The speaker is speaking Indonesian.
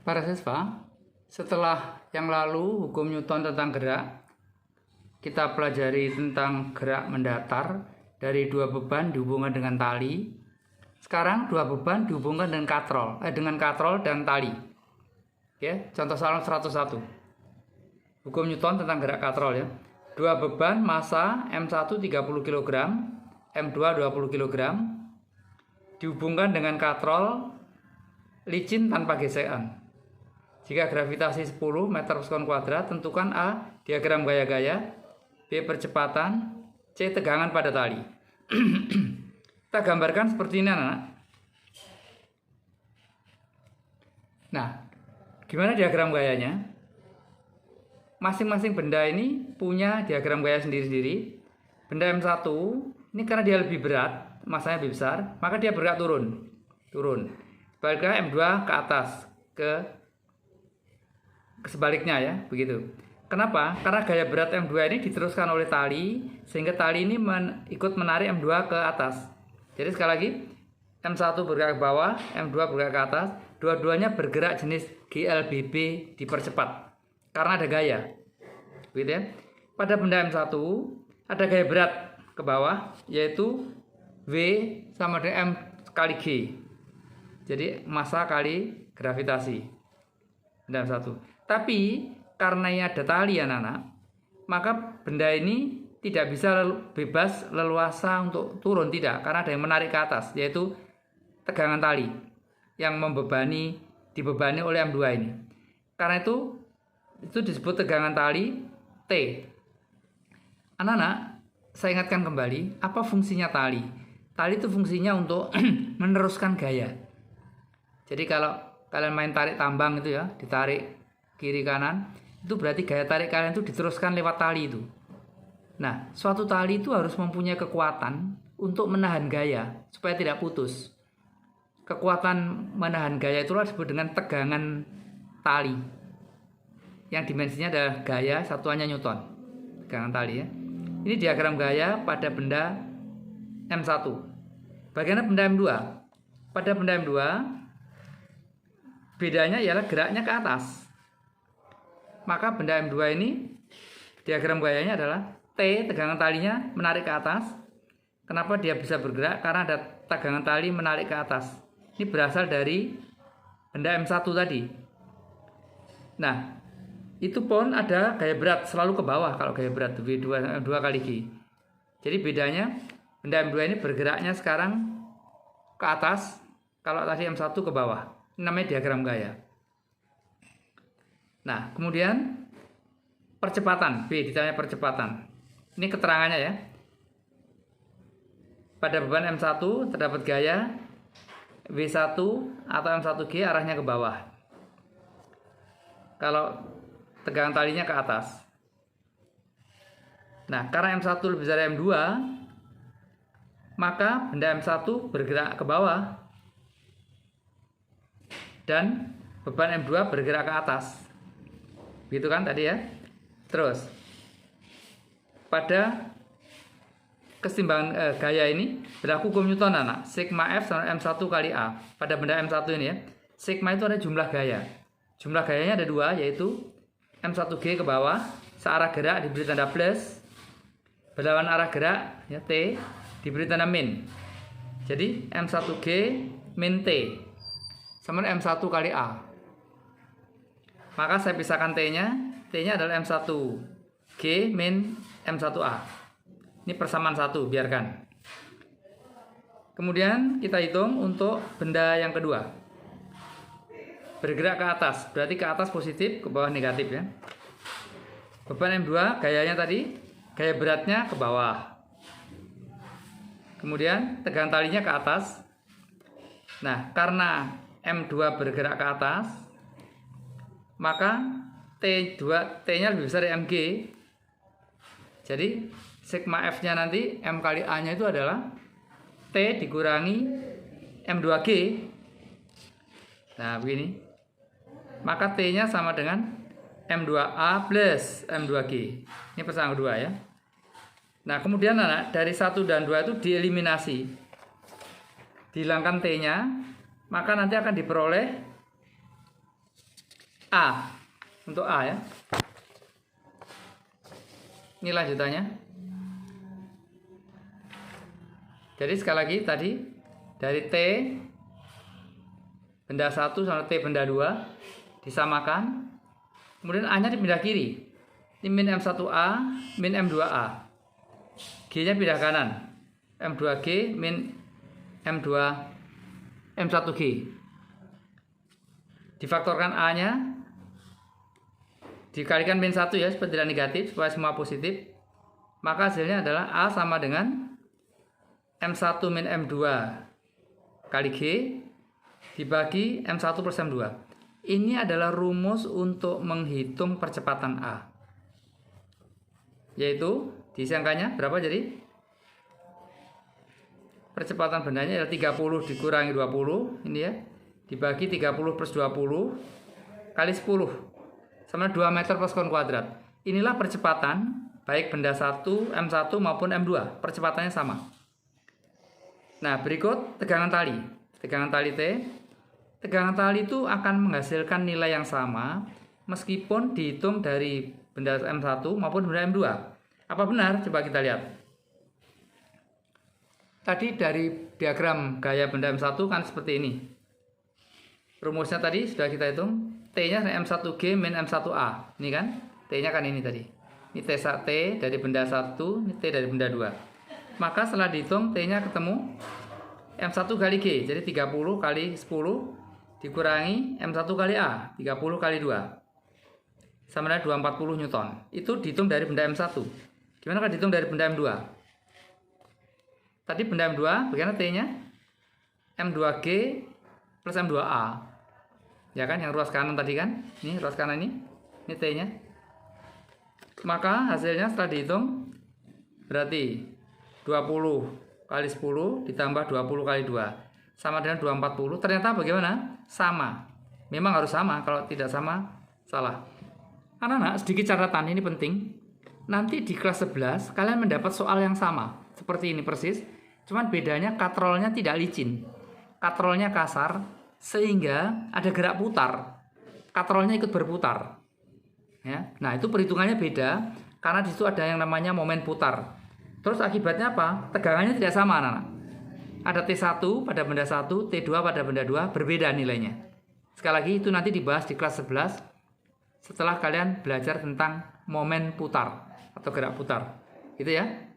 Para siswa, setelah yang lalu hukum Newton tentang gerak, kita pelajari tentang gerak mendatar dari dua beban dihubungkan dengan tali. Sekarang dua beban dihubungkan dengan katrol dan tali. Ya, contoh soal 101. Hukum Newton tentang gerak katrol ya. Dua beban massa M1 30 kg, M2 20 kg dihubungkan dengan katrol licin tanpa gesekan. Jika gravitasi 10 meter per sekon kuadrat, tentukan A. Diagram gaya-gaya, B. Percepatan, C. Tegangan pada tali. Kita gambarkan seperti ini, anak. Nah, gimana diagram gayanya? Masing-masing benda ini punya diagram gaya sendiri-sendiri. Benda M1 ini karena dia lebih berat, massanya lebih besar, maka dia bergerak turun. Sebaliknya M2 ke atas, sebaliknya ya, begitu. Kenapa? Karena gaya berat M2 ini diteruskan oleh tali, sehingga tali ini ikut menarik M2 ke atas. Jadi sekali lagi, M1 bergerak ke bawah, M2 bergerak ke atas, dua-duanya bergerak jenis GLBB dipercepat karena ada gaya. Begitu ya. Pada benda M1 ada gaya berat ke bawah, yaitu V sama dengan M kali G. Jadi massa kali gravitasi. Benda M1. Tapi karena ini ada tali anak-anak, maka benda ini tidak bisa bebas leluasa untuk turun, tidak, karena ada yang menarik ke atas, yaitu tegangan tali yang dibebani oleh M2 ini. Karena itu disebut tegangan tali T. Anak-anak, saya ingatkan kembali, apa fungsinya tali? Tali itu fungsinya untuk meneruskan gaya. Jadi kalau kalian main tarik tambang itu ya, ditarik kiri kanan, itu berarti gaya tarik kalian itu diteruskan lewat tali itu. Nah, suatu tali itu harus mempunyai kekuatan untuk menahan gaya supaya tidak putus. Kekuatan menahan gaya itulah disebut dengan tegangan tali. Yang dimensinya adalah gaya, satuannya Newton. Tegangan tali ya. Ini diagram gaya pada benda M1. Bagaimana benda M2? Pada benda M2 bedanya ialah geraknya ke atas. Maka benda M2 ini diagram gayanya adalah T, tegangan talinya menarik ke atas. Kenapa dia bisa bergerak? Karena ada tegangan tali menarik ke atas. Ini berasal dari benda M1 tadi. Nah, itu pun ada gaya berat selalu ke bawah kalau gaya berat V2 kali G. Jadi bedanya benda M2 ini bergeraknya sekarang ke atas, kalau tadi M1 ke bawah. Ini namanya diagram gaya. Nah, kemudian percepatan, B ditanya percepatan. Ini keterangannya ya. Pada beban M1 terdapat gaya V1 atau M1G arahnya ke bawah. Kalau tegangan talinya ke atas. Nah, karena M1 lebih besar dari M2, maka benda M1 bergerak ke bawah dan beban M2 bergerak ke atas. Gitu kan tadi ya. Terus pada keseimbangan gaya ini berlaku hukum Newton anak. Sigma F sama M1 kali A. Pada benda M1 ini ya. Sigma itu ada jumlah gaya. Jumlah gayanya ada dua, yaitu M1G ke bawah, searah gerak diberi tanda plus, berlawan arah gerak ya T diberi tanda min. Jadi M1G min T sama M1 kali A. Maka saya pisahkan T-nya. T-nya adalah M1G min M1A. Ini persamaan 1, biarkan. Kemudian kita hitung untuk benda yang kedua. Bergerak ke atas, berarti ke atas positif, ke bawah negatif ya. Beban M2, gayanya tadi, gaya beratnya ke bawah. Kemudian tegangan talinya ke atas. Nah, karena M2 bergerak ke atas, maka T2-nya lebih besar dari MG. Jadi sigma F-nya nanti M kali A-nya itu adalah T dikurangi M2G. Nah, begini. Maka T-nya sama dengan M2A plus M2G. Ini persamaan kedua ya. Nah, kemudian anak, dari 1 dan 2 itu dieliminasi. Dihilangkan T-nya, maka nanti akan diperoleh A. Untuk A ya. Ini lanjutannya. Jadi sekali lagi tadi dari T benda 1 sama T benda 2 disamakan. Kemudian A-nya dipindah kiri. Ini min M1A, min M2A. G-nya pindah kanan. M2G min M1G. Difaktorkan A-nya. Dikalikan min 1 ya, supaya tidak negatif, supaya semua positif. Maka hasilnya adalah A sama dengan M1 min M2 kali G dibagi M1 plus M2. Ini adalah rumus untuk menghitung percepatan A. Yaitu diisi angkanya berapa jadi? Percepatan bendanya adalah 30 dikurangi 20 ini ya. Dibagi 30 plus 20 kali 10 sama 2 meter per sekon kuadrat. Inilah percepatan baik benda 1, M1 maupun M2. Percepatannya sama. Nah, berikut tegangan tali. Tegangan tali T. Tegangan tali itu akan menghasilkan nilai yang sama meskipun dihitung dari benda M1 maupun benda M2. Apa benar? Coba kita lihat. Tadi dari diagram gaya benda M1 kan seperti ini. Rumusnya tadi sudah kita hitung. T-nya M1G min M1A. Ini kan? T-nya kan ini tadi. Ini T dari benda 1, ini T dari benda 2. Maka setelah dihitung T-nya ketemu M1 kali G. Jadi 30 kali 10 dikurangi M1 kali A. 30 kali 2. Sama dengan 240 Newton. Itu dihitung dari benda M1. Gimana kalau dihitung dari benda M2? Tadi benda M2, bagaimana T-nya? M2G plus M2A. Ya kan, yang ruas kanan tadi kan? Ini ruas kanan ini T-nya. Maka hasilnya setelah dihitung berarti 20 kali 10 ditambah 20 kali 2 sama dengan 240. Ternyata bagaimana? Sama. Memang harus sama, kalau tidak sama salah. Anak-anak, sedikit catatan ini penting. Nanti di kelas 11 kalian mendapat soal yang sama seperti ini persis. Cuman bedanya katrolnya tidak licin. Katrolnya kasar sehingga ada gerak putar. Katrolnya ikut berputar. Ya. Nah, itu perhitungannya beda karena di situ ada yang namanya momen putar. Terus akibatnya apa? Tegangannya tidak sama, anak-anak. Ada T1 pada benda 1, T2 pada benda 2, berbeda nilainya. Sekali lagi itu nanti dibahas di kelas 11 setelah kalian belajar tentang momen putar atau gerak putar. Gitu ya.